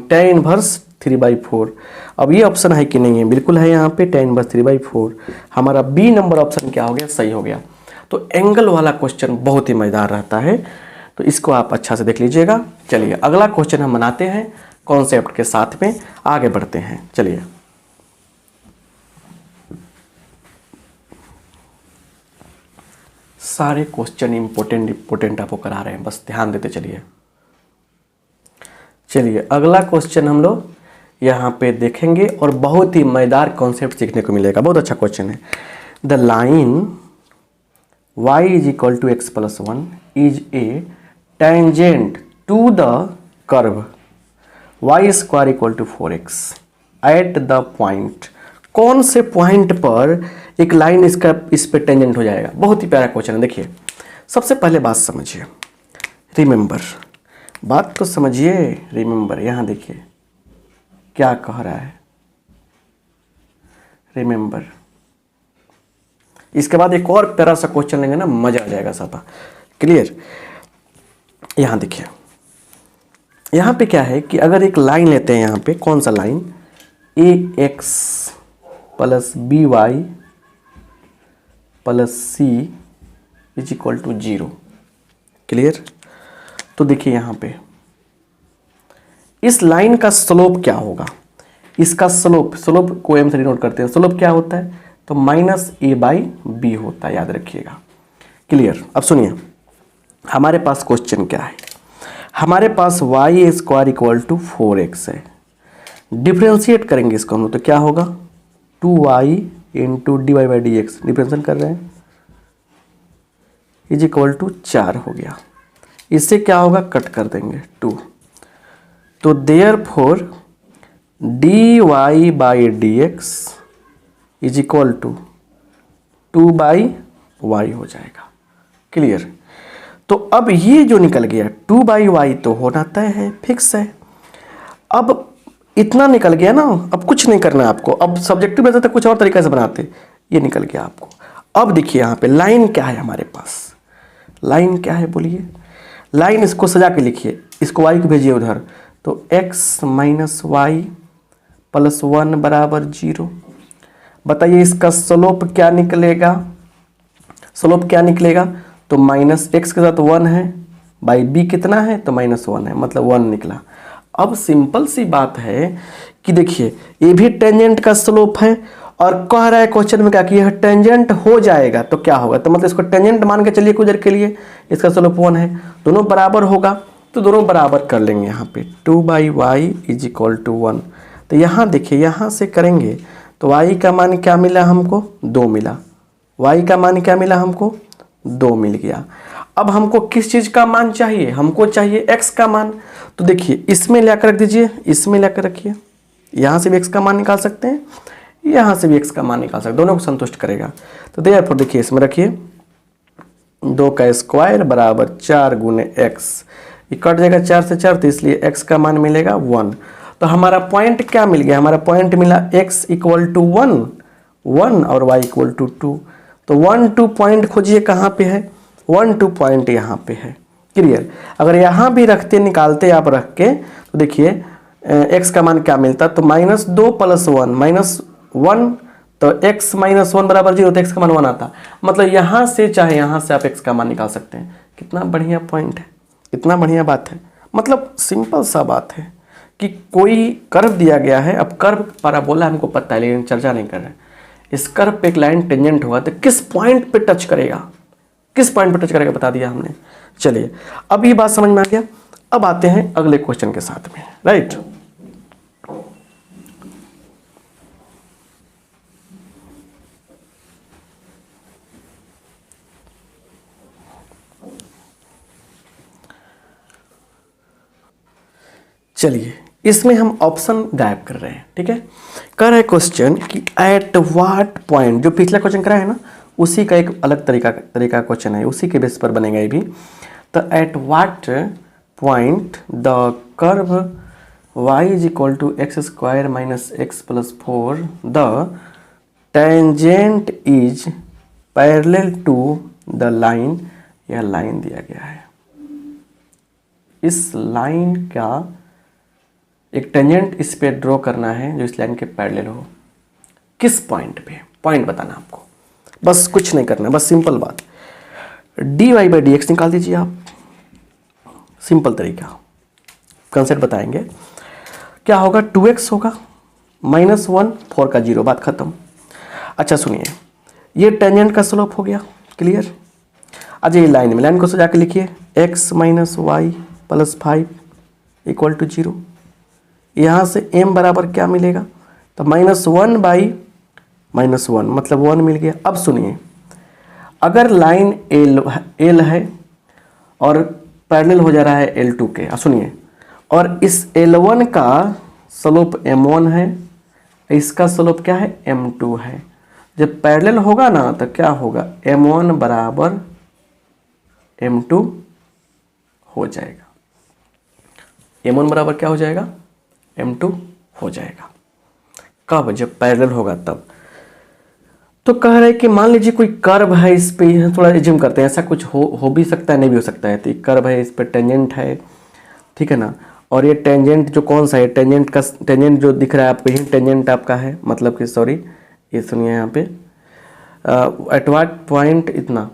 tan इनवर्स 3/4। अब ये ऑप्शन है कि नहीं है, बिल्कुल है यहाँ पे tan इनवर्स 3/4। हमारा बी नंबर ऑप्शन क्या हो गया, सही हो गया। तो एंगल वाला क्वेश्चन बहुत ही मजेदार रहता है, तो इसको आप अच्छा से देख लीजिएगा। चलिए अगला क्वेश्चन हम बनाते हैं, कॉन्सेप्ट के साथ में आगे बढ़ते हैं। चलिए सारे क्वेश्चन इंपॉर्टेंट आपको करा रहे हैं, बस ध्यान देते चलिए। चलिए अगला क्वेश्चन हम लोग यहाँ पे देखेंगे और बहुत ही मजेदार कॉन्सेप्ट सीखने को मिलेगा, बहुत अच्छा क्वेश्चन है। The line y is equal to x plus 1 is a tangent to the curve y square equal to 4x at the point. कौन से पॉइंट पर एक लाइन इस पे टेंजेंट हो जाएगा। बहुत ही प्यारा क्वेश्चन है। देखिए सबसे पहले बात समझिए, रिमेंबर, बात तो समझिए, रिमेंबर। यहाँ देखिए क्या कह रहा है, रिमेंबर। इसके बाद एक और प्यारा सा क्वेश्चन लेंगे ना, मजा आ जाएगा साहब, क्लियर। यहाँ देखिए, यहाँ पे क्या है कि अगर एक लाइन लेते हैं, यहाँ पे कौन सा line, ax plus by plus c is equal to 0, clear. तो देखिए यहाँ पे इस लाइन का स्लोप क्या होगा, इसका स्लोप को m से डिनोट करते हैं। स्लोप क्या होता है, तो -a/b होता है, याद रखिएगा, क्लियर। अब सुनिए हमारे पास क्वेश्चन क्या है, हमारे पास y square equal to 4x है। डिफ्रेंशिएट करेंगे इसको हम लोग, तो क्या होगा 2y इंटू dy/dx, डिफ्रेंशिएट कर रहे हैं, इज इक्वल टू 4 हो गया। इससे क्या होगा, कट कर देंगे 2, तो therefore dy/dx is equal to 2/y हो जाएगा, क्लियर। तो अब ये जो निकल गया 2/y तो होना तय है, फिक्स है। अब इतना निकल गया ना, अब कुछ नहीं करना है आपको। अब सब्जेक्टिव रहता तो कुछ और तरीके से बनाते, ये निकल गया आपको। अब देखिए यहाँ पे लाइन क्या है हमारे पास, लाइन क्या है बोलिए, लाइन इसको सजा के लिखिए, इसको y को भेजिए उधर, तो x माइनस वाई प्लस 1 बराबर 0। बताइए इसका स्लोप क्या निकलेगा, स्लोप क्या निकलेगा, तो माइनस एक्स के साथ 1 है, बाई बी कितना है, तो -1 है, मतलब 1 निकला। अब सिंपल सी बात है कि देखिए ये भी टेंजेंट का स्लोप है, और कह रहा है क्वेश्चन में क्या कि यह टेंजेंट हो जाएगा, तो क्या होगा, तो मतलब इसको टेंजेंट मान के चलिए कुछ देर के लिए, इसका स्लोप 1 है, दोनों बराबर होगा, तो दोनों बराबर कर लेंगे। यहाँ पे 2/y इज इक्वल टू 1। तो यहाँ देखिए, यहाँ से करेंगे तो y का मान क्या मिला हमको, 2 मिला, y का मान क्या मिला हमको, 2 मिल गया। अब हमको किस चीज़ का मान चाहिए, हमको चाहिए x का मान। तो देखिए इसमें लाकर रख दीजिए, इसमें लाकर रखिए, यहाँ से भी x का मान निकाल सकते हैं, यहाँ से भी x का मान निकाल सकते हैं, दोनों को संतुष्ट करेगा। तो देयरफॉर देखिए इसमें रखिए 2 का स्क्वायर बराबर 4 गुने x, ये कट जाएगा 4 से 4, तो इसलिए x का मान मिलेगा 1। तो हमारा पॉइंट क्या मिल गया, हमारा पॉइंट मिला x इक्वल टू 1 और y इक्वल टू 2। तो 1 2 पॉइंट खोजिए कहाँ पे है, 1 2 पॉइंट यहाँ पे है, क्लियर। अगर यहाँ भी रखते निकालते आप रख के तो देखिए x का मान क्या मिलता, तो -2 + 1 -1, तो x -1 बराबर 0, तो x का मान 1 आता। मतलब यहाँ से चाहे यहाँ से आप x का मान निकाल सकते हैं। कितना बढ़िया पॉइंट है, कितना बढ़िया बात है। मतलब सिंपल सा बात है कि कोई कर्व दिया गया है, अब कर्व पैराबोला हमको पता है लेकिन चर्चा नहीं कर रहे हैं। इस कर्व पे एक लाइन टेंजेंट हुआ तो किस पॉइंट पे टच करेगा, किस पॉइंट पे टच करेगा बता दिया हमने। चलिए अब ये बात समझ में आ गया। अब आते हैं अगले क्वेश्चन के साथ में, राइट। चलिए इसमें हम ऑप्शन गायब कर रहे हैं, ठीक है। कर रहा है क्वेश्चन कि एट व्हाट पॉइंट, जो पिछला क्वेश्चन करा है ना उसी का एक अलग तरीका क्वेश्चन है, उसी के बेस पर बनेगा ये भी। तो at what point the curve y = x² - x + 4 the tangent is parallel to the line, यह लाइन दिया गया है। इस लाइन का एक टेंजेंट इस पे ड्रॉ करना है जो इस लाइन के पैरेलल हो। किस पॉइंट पे, पॉइंट बताना आपको, बस कुछ नहीं करना, बस सिंपल बात। dy/dx निकाल दीजिए आप, सिंपल तरीका, कंसेप्ट बताएंगे। क्या होगा, 2x होगा -1 4 का 0, बात खत्म। अच्छा सुनिए, ये टेंजेंट का स्लोप हो गया, क्लियर। अच्छा ये लाइन में, लाइन को सजा के लिखिए x - y + 5 = 0। यहाँ से m बराबर क्या मिलेगा, तो -1/-1 मतलब 1 मिल गया। अब सुनिए, अगर लाइन L है और पैरेलल हो जा रहा है L2 के, सुनिए, और इस L1 का स्लोप m1 है, इसका स्लोप क्या है m2 है। जब पैरेलल होगा ना तो क्या होगा, m1 बराबर m2 हो जाएगा। m1 बराबर क्या हो जाएगा, m2 हो जाएगा। कब, जब पैरेलल होगा तब। तो कह रहे हैं कि मान लीजिए कोई कर्व है, इस पे थोड़ा एज्यूम करते हैं, ऐसा कुछ हो भी सकता है, नहीं भी हो सकता है। तो एक कर्व है, इस पे टेंजेंट है, ठीक है ना। और ये टेंजेंट जो कौन सा है, टेंजेंट जो दिख रहा है आपको, यही टेंजेंट आपका है, मतलब कि सॉरी ये सुनिए यहाँ पे एट व्हाट पॉइंट इतना,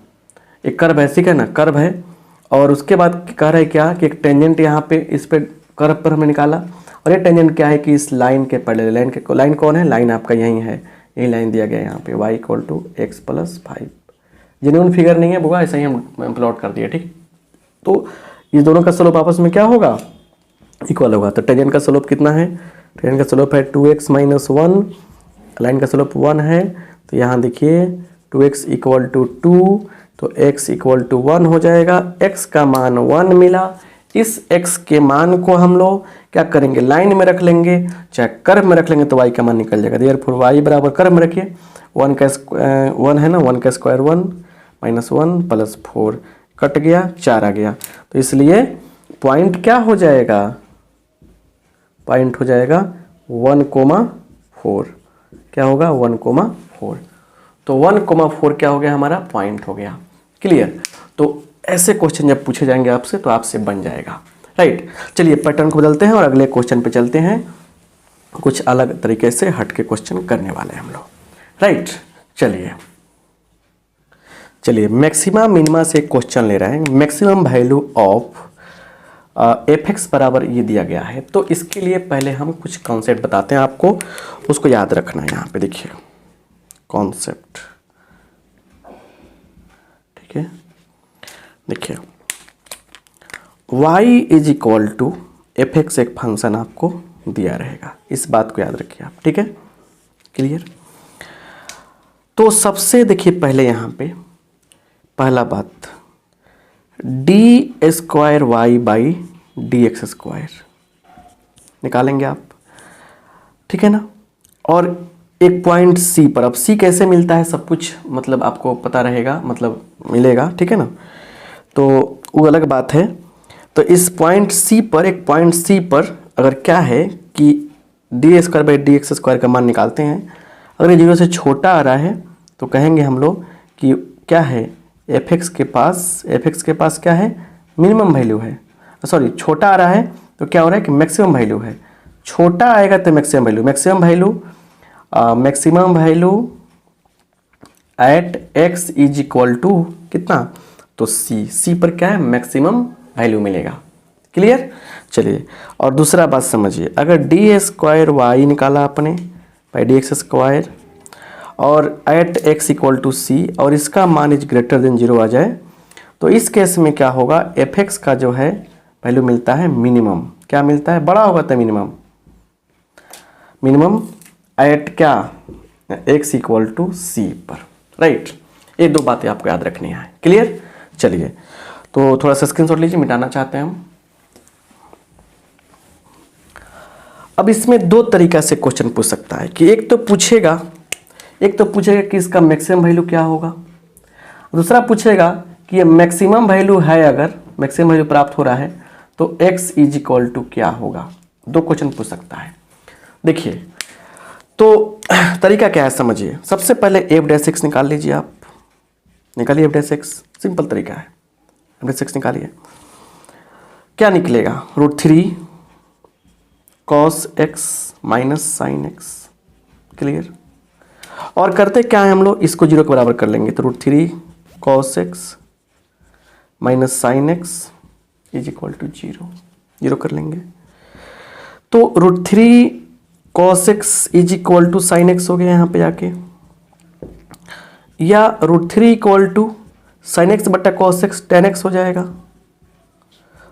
एक कर्व है, ठीक है ना, कर्व है। और उसके बाद कह रहे हैं क्या कि एक टेंजेंट यहाँ पे इस पे कर्व पर हमने निकाला, और ये टेंजेंट क्या है कि इस लाइन के पैरेलल, लाइन कौन है, लाइन आपका यही है, यही लाइन दिया गया है यहाँ पे y = x + 5। जेन्युइन फिगर नहीं है बुआ, ऐसा ही हम प्लॉट कर दिए, ठीक। तो ये दोनों का स्लोप आपस में क्या होगा, इक्वल होगा। तो टेंजेंट का स्लोप कितना है, टेंजेंट का स्लोप है 2x - 1, लाइन का स्लोप 1 है। तो यहाँ देखिए 2x = 2, तो x = 1 हो जाएगा। x का मान 1 मिला। इस x के मान को हम लोग क्या करेंगे, लाइन में रख लेंगे, चाहे कर्व में रख लेंगे, तो y का मान निकल जाएगा। देयरफॉर y बराबर कर्व में रखिए, 1 है ना, 1 का स्क्वायर 1 -1 + 4 कट गया, 4 आ गया। तो इसलिए पॉइंट क्या हो जाएगा, पॉइंट हो जाएगा 1,4। क्या होगा, 1,4। तो 1,4 क्या हो गया, हमारा पॉइंट हो गया, क्लियर। तो ऐसे क्वेश्चन जब पूछे जाएंगे आपसे तो आपसे बन जाएगा, राइट। चलिए पैटर्न को बदलते हैं और अगले क्वेश्चन पे चलते हैं। कुछ अलग तरीके से हट के क्वेश्चन करने वाले हैं हम लोग, राइट। चलिए मैक्सिमा मिनिमा से एक क्वेश्चन ले रहे हैं। मैक्सिमम वैल्यू ऑफ f(x) बराबर ये दिया गया है। तो इसके लिए पहले हम कुछ कॉन्सेप्ट बताते हैं आपको, उसको याद रखना है। यहाँ पे देखिए कॉन्सेप्ट, ठीक है। देखिए y = f(x) एक फंक्शन आपको दिया रहेगा, इस बात को याद रखिए आप, ठीक है, क्लियर। तो सबसे देखिए पहले यहाँ पे पहला बात, d²y/dx² निकालेंगे आप, ठीक है ना। और एक पॉइंट C पर, अब C कैसे मिलता है सब कुछ मतलब आपको पता रहेगा, मतलब मिलेगा, ठीक है ना। तो वो अलग बात है। तो इस पॉइंट C पर, एक पॉइंट C पर अगर क्या है कि d² का मान निकालते हैं, अगर ये 0 से छोटा आ रहा है तो कहेंगे हम लोग कि क्या है, f(x) के पास क्या है, मिनिमम वैल्यू है, सॉरी छोटा आ रहा है तो क्या हो रहा है कि मैक्सिमम वैल्यू है, छोटा आएगा तो maximum value, maximum value at x is equal to कितना, तो c पर क्या है मैक्सिमम वैल्यू मिलेगा। क्लियर। चलिए और दूसरा बात समझिए, अगर डी स्क्वायर वाई निकाला आपने बाई डी एक्स स्क्वायर और एट x इक्वल टू सी और इसका मान इज ग्रेटर देन 0 आ जाए, तो इस केस में क्या होगा, एफ एक्स का जो है वैल्यू मिलता है मिनिमम, क्या मिलता है, बड़ा होगा तो मिनिमम एट क्या, x इक्वल टू सी पर, राइट। ये दो बातें आपको याद रखनी है। क्लियर। चलिए तो थोड़ा सा स्क्रीनशॉट लीजिए, मिटाना चाहते हैं हम। अब इसमें दो तरीका से क्वेश्चन पूछ सकता है कि एक तो पूछेगा कि इसका मैक्सिमम वैल्यू क्या होगा, दूसरा पूछेगा कि ये मैक्सिमम वैल्यू है, अगर मैक्सिमम वैल्यू प्राप्त हो रहा है तो x इज इक्वल टू क्या होगा। दो क्वेश्चन पूछ सकता है। देखिए तो तरीका क्या है समझिए, सबसे पहले एफ डैश एक्स निकाल लीजिए, आप निकालिए एफ डैश एक्स, सिंपल तरीका है, एफ डैश एक्स निकालिए, क्या निकलेगा, √3 cos x minus sine x. Clear. और करते क्या है हम लोग, इसको 0 के बराबर कर लेंगे, तो √3 cos x minus sine x is equal to 0 कर लेंगे। तो √3 cos x is equal to sine x हो गया यहाँ पे जाके, या √3 इक्वल टू साइन एक्स बट्टा cos x tan x हो जाएगा।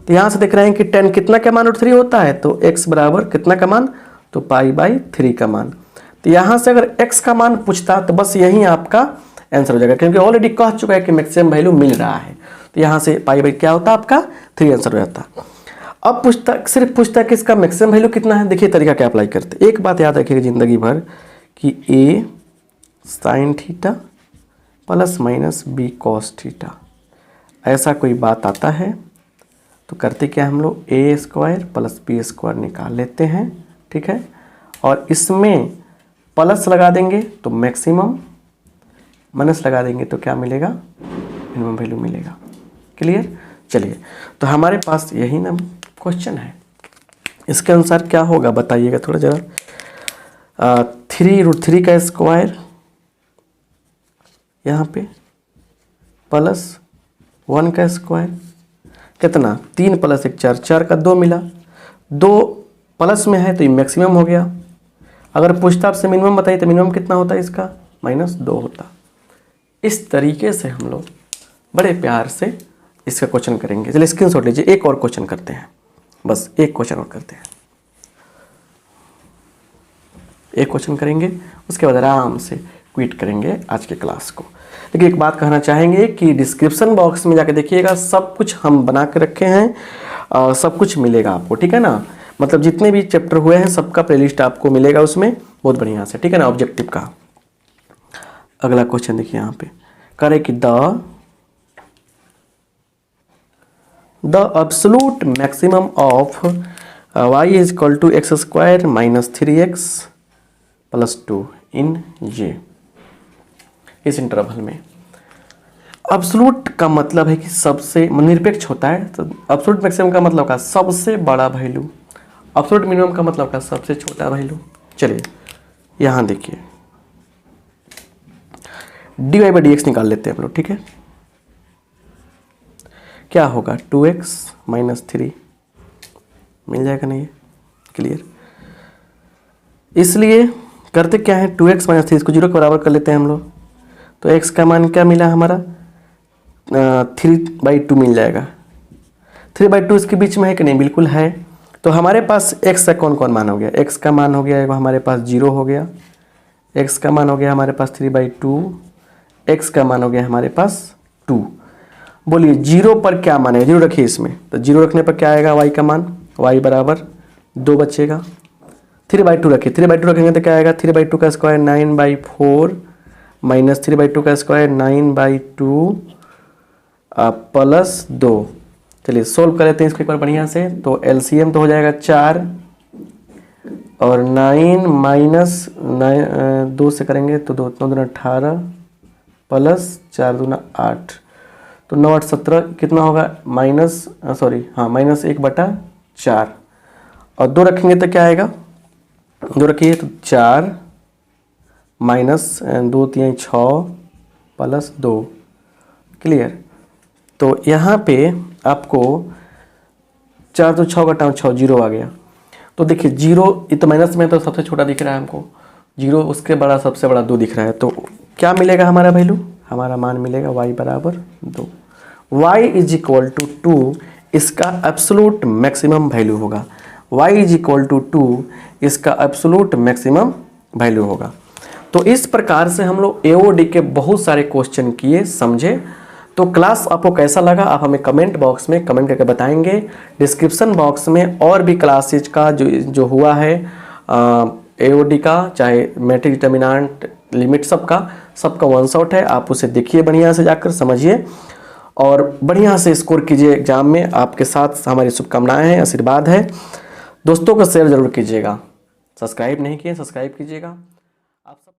तो यहाँ से देख रहे हैं कि tan कितना का मान √3 होता है, तो x बराबर कितना का मान, तो π/3 का मान। तो यहाँ से अगर x का मान पूछता तो बस यही आपका आंसर हो जाएगा, क्योंकि ऑलरेडी कह चुका है कि मैक्सिमम वैल्यू मिल रहा है, तो यहाँ से π/, क्या होता आपका 3 आंसर हो जाता। अब सिर्फ पूछता कि इसका मैक्सिमम वैल्यू कितना है। देखिए तरीका क्या अप्लाई करते, एक बात याद रखिएगा जिंदगी भर कि a sin theta plus minus b cos theta, ऐसा कोई बात आता है तो करते क्या हम लोग a square plus b square निकाल लेते हैं, ठीक है, और इसमें प्लस लगा देंगे तो मैक्सिमम, माइनस लगा देंगे तो क्या मिलेगा, मिनिमम वैल्यू मिलेगा। क्लियर। चलिए तो हमारे पास यही ना क्वेश्चन है, इसके अनुसार क्या होगा बताइएगा थोड़ा जरा। 3√3 का स्क्वायर यहाँ पे प्लस 1 का स्क्वायर, कितना 3 + 1 4, 4 का 2 मिला, 2 प्लस में है तो ये मैक्सिमम हो गया। अगर पूछता आपसे मिनिमम बताइए तो मिनिमम कितना होता है इसका, -2 होता। इस तरीके से हम लोग बड़े प्यार से इसका क्वेश्चन करेंगे। चलिए स्क्रीनशॉट लीजिए, एक और क्वेश्चन करते हैं, बस एक क्वेश्चन और करते हैं, एक क्वेश्चन करेंगे उसके बाद आराम से क्विट करेंगे आज के क्लास को। लेकिन एक बात कहना चाहेंगे कि डिस्क्रिप्शन बॉक्स में जाकर देखिएगा, सब कुछ हम बना के रखे हैं, सब कुछ मिलेगा आपको, ठीक है ना, मतलब जितने भी चैप्टर हुए हैं सबका प्लेलिस्ट आपको मिलेगा उसमें बहुत बढ़िया से, ठीक है ना। ऑब्जेक्टिव का अगला क्वेश्चन देखिए यहाँ पे करे कि the absolute maximum of y is equal to x square minus 3x plus 2 in j, इस इंटरवल में। एब्सोल्यूट का मतलब है कि सबसे निरपेक्ष होता है, तो एब्सोल्यूट मैक्सिमम का मतलब का सबसे बड़ा वैल्यू, एब्सोल्यूट मिनिमम का मतलब का सबसे छोटा वैल्यू। चलिए यहाँ देखिए dy/dx निकाल लेते हैं हम लोग, ठीक है, क्या होगा 2x माइनस 3 मिल जाएगा नहीं, क्लियर। इसलिए करते क्या है 2x माइनस 3 इसको 0 के बराबर कर लेते हैं हम लोग, तो x का मान क्या मिला हमारा 3/2 मिल जाएगा। 3/2 इसके बीच में है कि नहीं, बिल्कुल है। तो हमारे पास x का कौन कौन मान हो गया, x का मान हो गया हमारे पास 0 हो गया, x का मान हो गया हमारे पास 3/2, x का मान हो गया हमारे पास 2। बोलिए 0 पर क्या मान है, 0 रखिए इसमें, तो 0 रखने पर क्या आएगा y का मान, y बराबर 2 बचेगा। 3/2 रखिए, 3/2 रखेंगे तो क्या आएगा 3/2 का स्क्वायर 9/4 माइनस 3/2 का स्क्वायर 9/2 प्लस 2। चलिए सोल्व कर लेते हैं इसको एक बार बढ़िया से, तो एलसीएम तो हो जाएगा 4 और 9 माइनस 2 से करेंगे तो 2 × 2 = 18 प्लस 4 × 2 = 8, तो 9 8 17 कितना होगा, -1/4। और 2 रखेंगे तो क्या आएगा, 2 रखिए तो 4 माइनस 2 3 6 प्लस 2। क्लियर। तो यहाँ पे आपको 4 तो 6 घटाओ 6, 0 आ गया। तो देखिए 0 ये तो माइनस में तो सबसे छोटा दिख रहा है हमको, 0 उसके बड़ा सबसे बड़ा 2 दिख रहा है। तो क्या मिलेगा हमारा वैल्यू, हमारा मान मिलेगा y बराबर 2। y इज इक्वल टू 2 इसका एब्सोलूट मैक्सिमम वैल्यू होगा। y इज इक्वल टू 2 इसका एब्सोलूट मैक्सिमम वैल्यू होगा। तो इस प्रकार से हम लोग AOD के बहुत सारे क्वेश्चन किए, समझे। तो क्लास आपको कैसा लगा आप हमें कमेंट बॉक्स में कमेंट करके बताएंगे। डिस्क्रिप्शन बॉक्स में और भी क्लासेज का जो हुआ है AOD का, चाहे मैट्रिक डिटर्मिनेंट लिमिट, सबका वन शॉट है। आप उसे देखिए, बढ़िया से जाकर समझिए और बढ़िया से स्कोर कीजिए एग्जाम में। आपके साथ हमारी शुभकामनाएं हैं, आशीर्वाद है। दोस्तों को शेयर जरूर कीजिएगा, सब्सक्राइब नहीं किए सब्सक्राइब कीजिएगा।